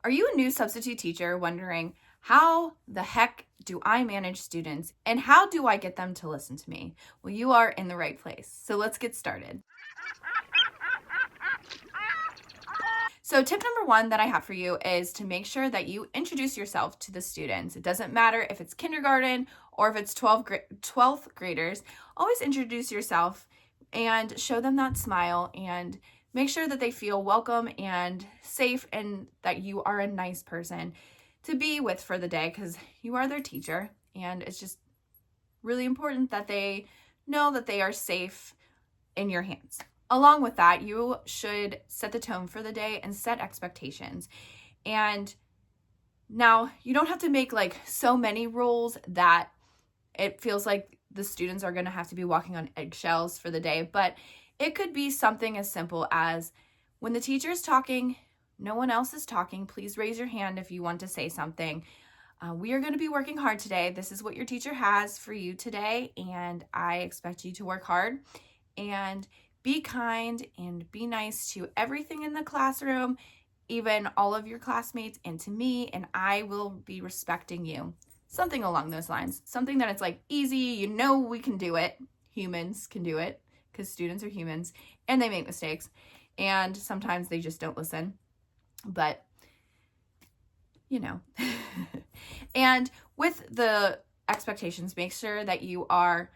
Are you a new substitute teacher wondering, how the heck do I manage students and how do I get them to listen to me? Well, you are in the right place. So let's get started. So tip number 1 that I have for you is to make sure that you introduce yourself to the students. It doesn't matter if it's kindergarten or if it's 12th graders. Always introduce yourself and show them that smile and make sure that they feel welcome and safe and that you are a nice person to be with for the day, because you are their teacher, and it's just really important that they know that they are safe in your hands. Along with that, you should set the tone for the day and set expectations. And now you don't have to make like so many rules that it feels like the students are going to have to be walking on eggshells for the day, but it could be something as simple as, when the teacher is talking, no one else is talking. Please raise your hand if you want to say something. We are going to be working hard today. This is what your teacher has for you today, and I expect you to work hard and be kind and be nice to everything in the classroom, even all of your classmates and to me, and I will be respecting you. Something along those lines. Something that it's like easy, you know we can do it. Humans can do it because students are humans and they make mistakes and sometimes they just don't listen. But, you know. And with the expectations, make sure that you are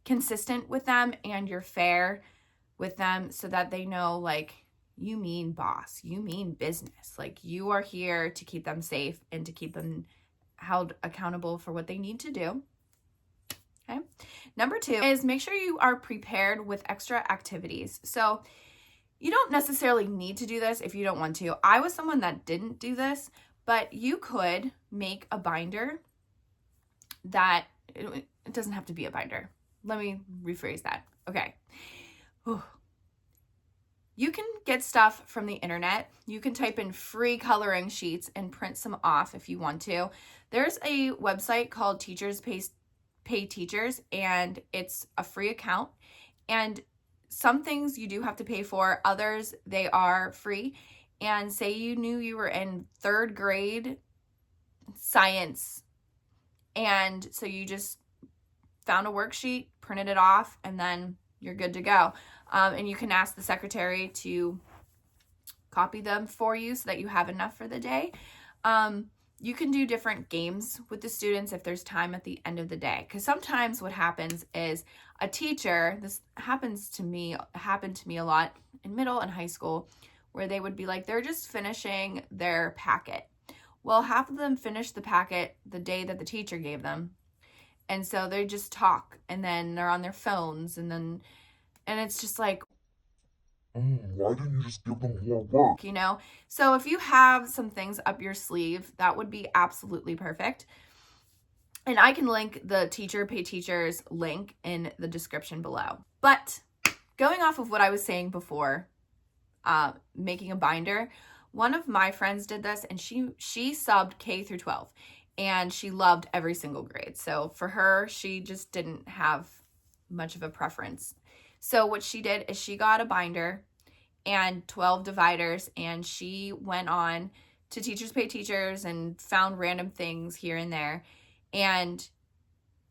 consistent with them and you're fair with them so that they know, like, you mean boss, you mean business. Like, you are here to keep them safe and to keep them held accountable for what they need to do. Okay. Number 2 is make sure you are prepared with extra activities. So you don't necessarily need to do this if you don't want to. I was someone that didn't do this, but you could make a binder that, it doesn't have to be a binder. Let me rephrase that. Okay. Whew. You can get stuff from the internet. You can type in free coloring sheets and print some off if you want to. There's a website called Teachers Pay Teachers, and it's a free account. And some things you do have to pay for, others they are free. And say you knew you were in 3rd grade science, and so you just found a worksheet, printed it off, and then you're good to go. And you can ask the secretary to copy them for you so that you have enough for the day. You can do different games with the students if there's time at the end of the day. Because sometimes what happens is a teacher, this happened to me a lot in middle and high school, where they would be like, they're just finishing their packet. Well, half of them finish the packet the day that the teacher gave them. And so they just talk, and then they're on their phones, and it's just like, why didn't you just give them more work? you know? So if you have some things up your sleeve, that would be absolutely perfect. And I can link the Teacher Pay Teachers link in the description below. But going off of what I was saying before, making a binder, one of my friends did this, and she subbed K through 12, and she loved every single grade. So for her, she just didn't have much of a preference. So what she did is she got a binder and 12 dividers, and she went on to Teachers Pay Teachers and found random things here and there, and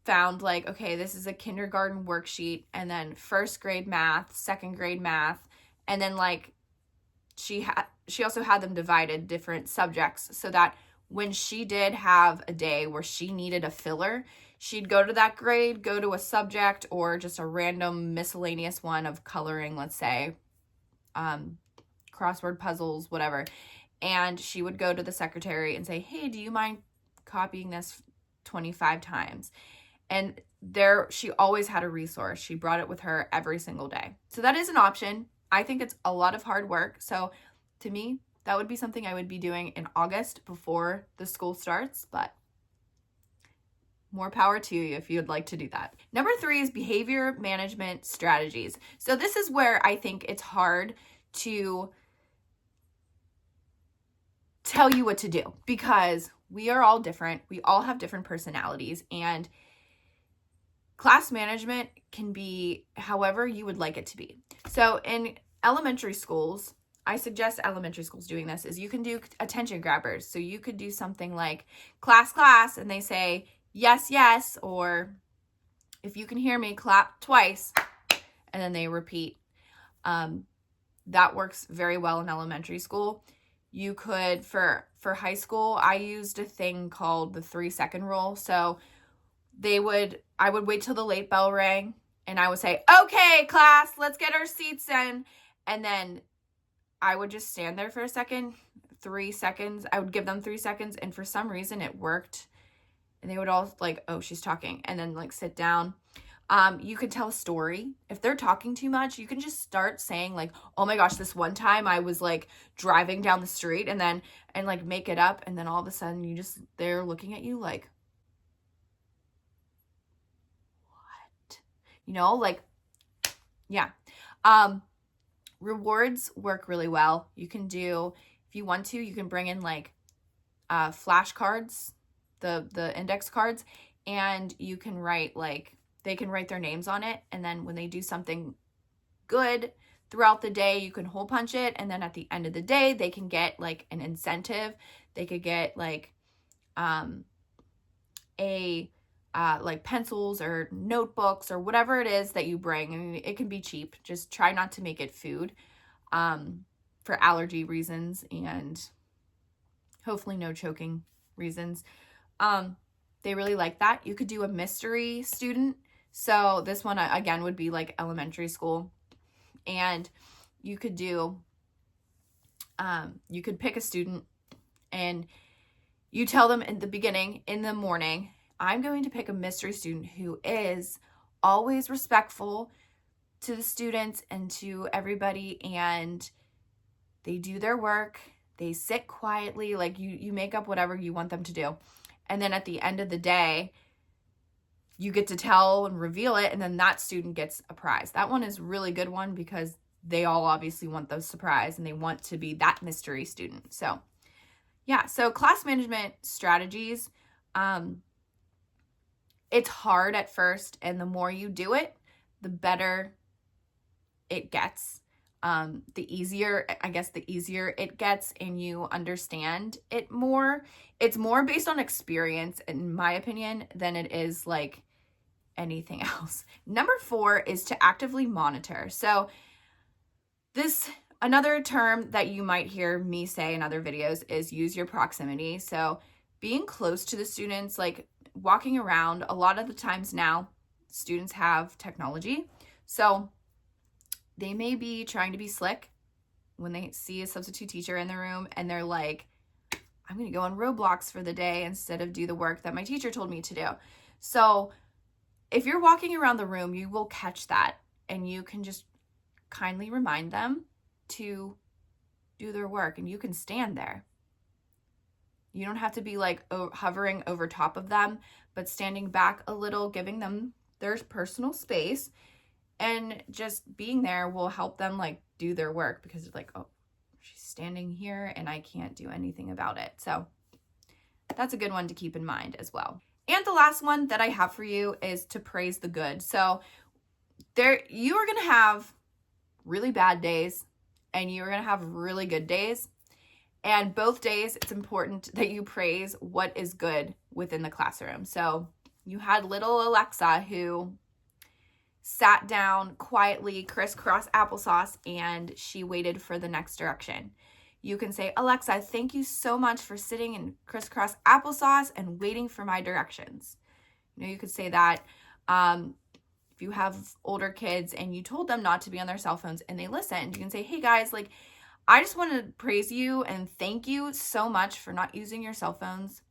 found like, okay, this is a kindergarten worksheet, and then 1st grade math, 2nd grade math, and then like she also had them divided different subjects, so that when she did have a day where she needed a filler, she'd go to that grade, go to a subject, or just a random miscellaneous one of coloring, let's say, crossword puzzles, whatever. And she would go to the secretary and say, hey, do you mind copying this 25 times? And she always had a resource. She brought it with her every single day. So that is an option. I think it's a lot of hard work. So to me, that would be something I would be doing in August before the school starts, but more power to you if you'd like to do that. Number 3 is behavior management strategies. So this is where I think it's hard to tell you what to do, because we are all different. We all have different personalities, and class management can be however you would like it to be. So in elementary schools, I suggest elementary schools doing this, is you can do attention grabbers. So you could do something like class, class, and they say yes, yes, or if you can hear me, clap twice, and then they repeat. That works very well in elementary school. You could, for high school, I used a thing called the 3-second rule. So I would wait till the late bell rang, and I would say, okay, class, let's get our seats in. And then I would just stand there for a second, 3 seconds. I would give them 3 seconds, and for some reason it worked. And they would all like, oh, she's talking, and then like sit down. You could tell a story. If they're talking too much, you can just start saying like, oh my gosh, this one time I was like driving down the street, and like make it up. And then all of a sudden they're looking at you like, what? Like, yeah. Rewards work really well. You can do, if you want to, you can bring in like flashcards, the index cards, and you can write like, they can write their names on it. And then when they do something good throughout the day, you can hole punch it. And then at the end of the day, they can get like an incentive. They could get like like pencils or notebooks or whatever it is that you bring. I mean, it can be cheap. Just try not to make it food for allergy reasons and hopefully no choking reasons. They really like that. You could do a mystery student. So this one, again, would be like elementary school. And you could do, you could pick a student and you tell them in the beginning, in the morning, I'm going to pick a mystery student who is always respectful to the students and to everybody, and they do their work, they sit quietly, like you make up whatever you want them to do. And then at the end of the day, you get to tell and reveal it, and then that student gets a prize. That one is a really good one because they all obviously want the surprise and they want to be that mystery student. So yeah, so class management strategies, it's hard at first, and the more you do it, the better it gets. The easier it gets and you understand it more. It's more based on experience, in my opinion, than it is like anything else. Number 4 is to actively monitor. So another term that you might hear me say in other videos is use your proximity. So being close to the students, like walking around. A lot of the times now, students have technology. So they may be trying to be slick when they see a substitute teacher in the room, and they're like, I'm going to go on Roblox for the day instead of do the work that my teacher told me to do. So if you're walking around the room, you will catch that, and you can just kindly remind them to do their work, and you can stand there. You don't have to be like hovering over top of them, but standing back a little, giving them their personal space, and just being there will help them like do their work, because it's like, oh, she's standing here and I can't do anything about it. So that's a good one to keep in mind as well. And the last one that I have for you is to praise the good. So you are going to have really bad days and you are going to have really good days. And both days, it's important that you praise what is good within the classroom. So you had little Alexa who sat down quietly, crisscross applesauce, and she waited for the next direction. You can say, Alexa, thank you so much for sitting in crisscross applesauce and waiting for my directions. You could say that. If you have older kids and you told them not to be on their cell phones and they listened, you can say, hey guys, like, I just want to praise you and thank you so much for not using your cell phones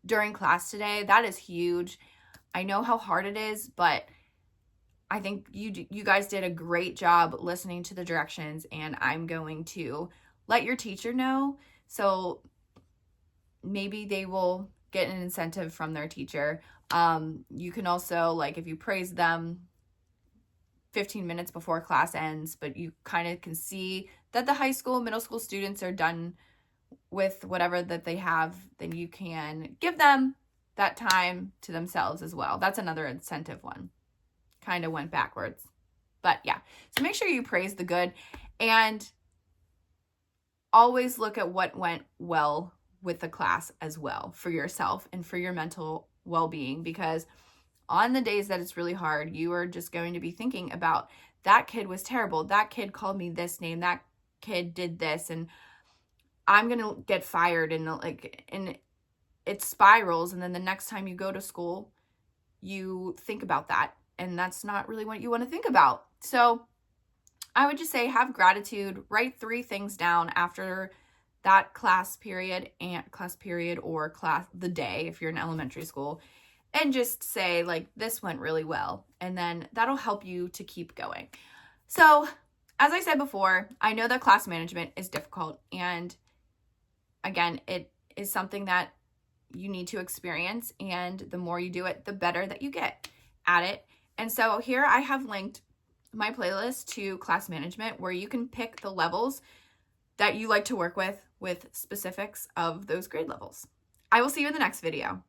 during class today. That is huge. I know how hard it is, but I think you guys did a great job listening to the directions, and I'm going to let your teacher know. So maybe they will get an incentive from their teacher. You can also, like, if you praise them 15 minutes before class ends, but you kind of can see that the high school, middle school students are done with whatever that they have, then you can give them that time to themselves as well. That's another incentive one. Kind of went backwards. But yeah, so make sure you praise the good. And always look at what went well with the class as well for yourself and for your mental well-being, because on the days that it's really hard, you are just going to be thinking about that kid was terrible. That kid called me this name. That kid did this, and I'm going to get fired. And it spirals. And then the next time you go to school, you think about that. And that's not really what you want to think about. So I would just say have gratitude, write 3 things down after that class period or the day if you're in elementary school, and just say like, this went really well. And then that'll help you to keep going. So as I said before, I know that class management is difficult. And again, it is something that you need to experience. And the more you do it, the better that you get at it. And so here I have linked my playlist to class management, where you can pick the levels that you like to work with specifics of those grade levels. I will see you in the next video.